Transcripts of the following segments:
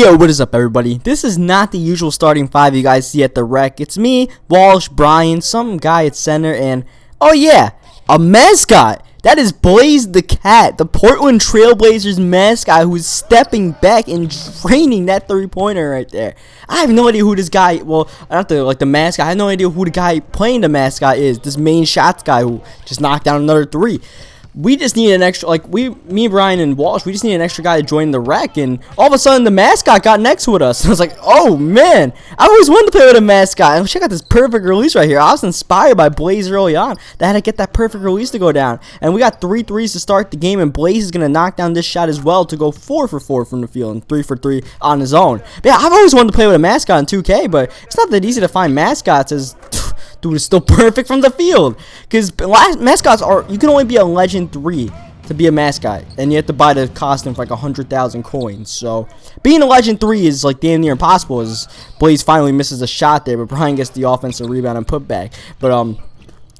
Yo, what is up, everybody? This is not the usual starting five you guys see at the rec. It's me, Walsh, Brian, some guy at center, and oh yeah, a mascot. That is Blaze the Cat, the Portland Trailblazers mascot, who's stepping back and draining that three-pointer right there. I have no idea who this guy, well, not the mascot, I have no idea who the guy playing the mascot is. This main shots guy who just knocked down another three. We just need an extra, me, Brian, and Walsh, we just need an extra guy to join the rec, and all of a sudden the mascot got next with us. I was like, oh man, I always wanted to play with a mascot. And check out this perfect release right here. I was inspired by Blaze early on. That had to get that perfect release to go down. And we got 3 threes to start the game, and Blaze is going to knock down this shot as well to go 4 for 4 from the field and 3 for 3 on his own. But yeah, I've always wanted to play with a mascot in 2K, but it's not that easy to find mascots as... Dude, it's still perfect from the field. Because mascots are, you can only be a legend 3 to be a mascot. And you have to buy the costume for like 100,000 coins. So, being a legend 3 is like damn near impossible. As Blaze finally misses a shot there. But Brian gets the offensive rebound and putback. But,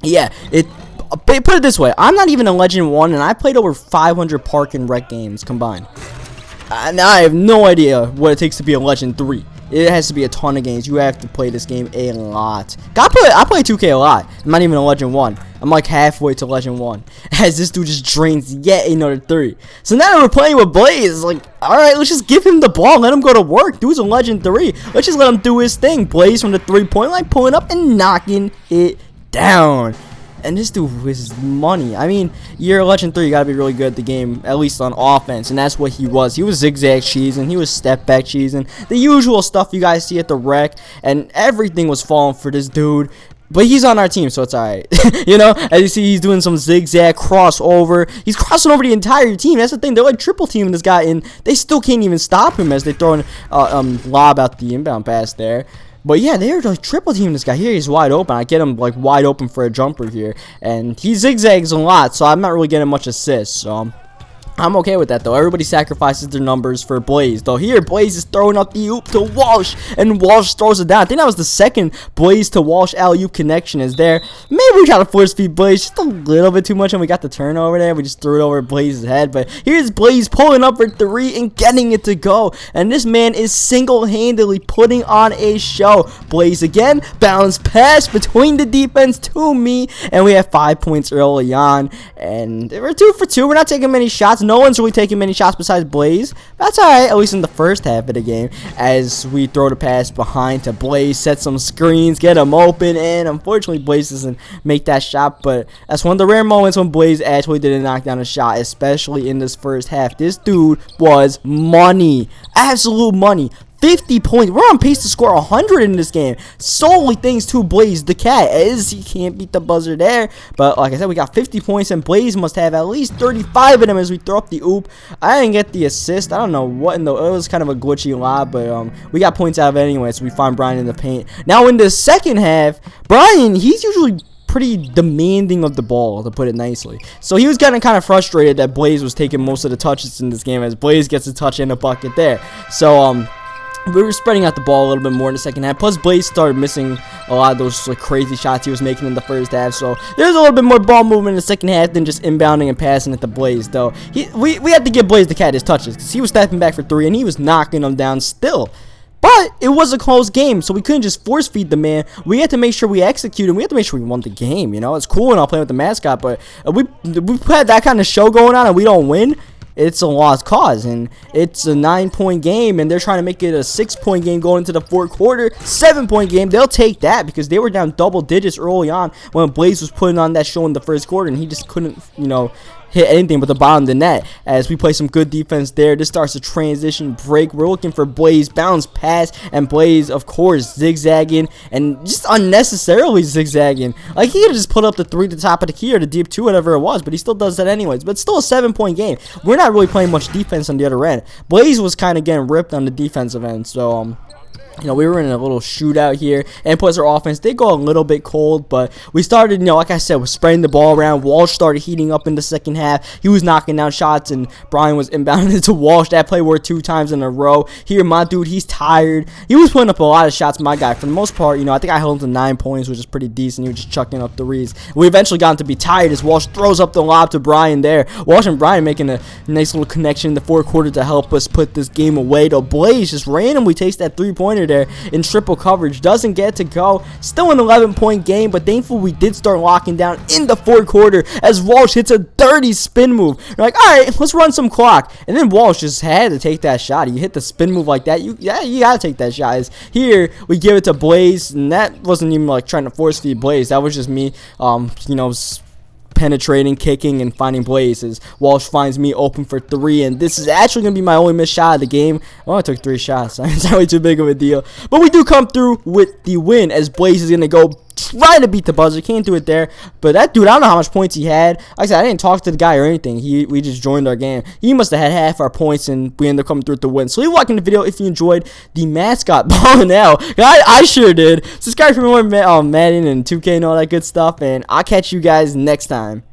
yeah, put it this way. I'm not even a legend 1. And I played over 500 park and rec games combined. And I have no idea what it takes to be a legend 3. It has to be a ton of games. You have to play this game a lot. I play 2K a lot. I'm not even a Legend 1. I'm like halfway to Legend 1. As this dude just drains yet another 3. So now that we're playing with Blaze, like, alright, let's just give him the ball. Let him go to work. Dude's a Legend 3. Let's just let him do his thing. Blaze from the 3-point line, pulling up and knocking it down. And this dude was money. I mean, you're a Legend 3, you gotta be really good at the game, at least on offense, and that's what he was. He was zigzag cheesing, he was step back cheesing, the usual stuff you guys see at the rec, and everything was falling for this dude. But he's on our team, so it's alright. You know, as you see, he's doing some zigzag crossover. He's crossing over the entire team. That's the thing. They're like triple teaming this guy, and they still can't even stop him as they throw in lob out the inbound pass there. But yeah, they're like triple teaming this guy. Here he's wide open. I get him like wide open for a jumper here. And he zigzags a lot, so I'm not really getting much assists. So I'm okay with that, though. Everybody sacrifices their numbers for Blaze. Though here, Blaze is throwing up the oop to Walsh, and Walsh throws it down. I think that was the second Blaze to Walsh alley-oop connection is there. Maybe we try to force feed Blaze just a little bit too much, and we got the turnover there. We just threw it over Blaze's head. But here's Blaze pulling up for 3 and getting it to go. And this man is single-handedly putting on a show. Blaze again, bounce pass between the defense to me, and we have 5 points early on. And we're 2 for 2. We're not taking many shots. No one's really taking many shots besides Blaze. That's alright, at least in the first half of the game. As we throw the pass behind to Blaze, set some screens, get him open, and unfortunately Blaze doesn't make that shot. But that's one of the rare moments when Blaze actually didn't knock down a shot, especially in this first half. This dude was money. Absolute money. 50 points. We're on pace to score 100 in this game. Solely thanks to Blaze the Cat, as he can't beat the buzzer there. But like I said, we got 50 points, and Blaze must have at least 35 of them as we throw up the oop. I didn't get the assist. I don't know what in the... It was kind of a glitchy lob, but we got points out of it anyway, so we find Brian in the paint. Now in the second half, Brian, he's usually pretty demanding of the ball, to put it nicely. So he was getting kind of frustrated that Blaze was taking most of the touches in this game, as Blaze gets a touch and a bucket there. So, we were spreading out the ball a little bit more in the second half. Plus, Blaze started missing a lot of those like crazy shots he was making in the first half. So there's a little bit more ball movement in the second half than just inbounding and passing it to Blaze. Though we had to give Blaze the Cat his touches, because he was stepping back for 3 and he was knocking them down still. But it was a close game, so we couldn't just force feed the man. We had to make sure we executed, and we had to make sure we won the game. You know, it's cool and I'll play with the mascot, but we had that kind of show going on and we don't win. It's a lost cause, and it's a 9-point game, and they're trying to make it a 6-point game going into the fourth quarter. 7-point game. They'll take that because they were down double digits early on when Blaze was putting on that show in the first quarter, and he just couldn't, you know, hit anything but the bottom of the net. As we play some good defense there, this starts a transition break. We're looking for Blaze, bounce pass, and Blaze, of course, zigzagging and just unnecessarily zigzagging. Like, he could just put up the 3 to the top of the key or the deep 2, whatever it was, but he still does that anyways. But it's still a 7-point game. We're not really playing much defense on the other end. Blaze was kind of getting ripped on the defensive end, so You know, we were in a little shootout here, and plus our offense did go a little bit cold, but we started, you know, like I said, was spraying the ball around. Walsh started heating up in the second half. He was knocking down shots, and Brian was inbounding it to Walsh. That play worked 2 times in a row. Here, my dude, he's tired. He was putting up a lot of shots, my guy. For the most part, you know, I think I held him to 9 points, which is pretty decent. He was just chucking up threes. We eventually got him to be tired as Walsh throws up the lob to Brian there. Walsh and Brian making a nice little connection in the fourth quarter to help us put this game away. Though Blaze just randomly takes that 3-pointer there in triple coverage, doesn't get to go. Still an 11-point game, but thankfully we did start locking down in the fourth quarter as Walsh hits a dirty spin move. You're like, all right, let's run some clock, and then Walsh just had to take that shot. You hit the spin move like that, you gotta take that shot. As here we give it to Blaze, and that wasn't even like trying to force feed Blaze. That was just me, you know, penetrating, kicking, and finding Blaze as Walsh finds me open for 3, and this is actually going to be my only missed shot of the game. I only took 3 shots, so it's not really too big of a deal. But we do come through with the win as Blaze is going to go try to beat the buzzer. Can't do it there. But that dude, I don't know how much points he had. Like I said, I didn't talk to the guy or anything. We just joined our game. He must have had half our points, and we ended up coming through with the win. So leave a like in the video if you enjoyed the mascot balling out. I sure did. Subscribe for more Madden and 2K and all that good stuff, and I'll catch you guys next time.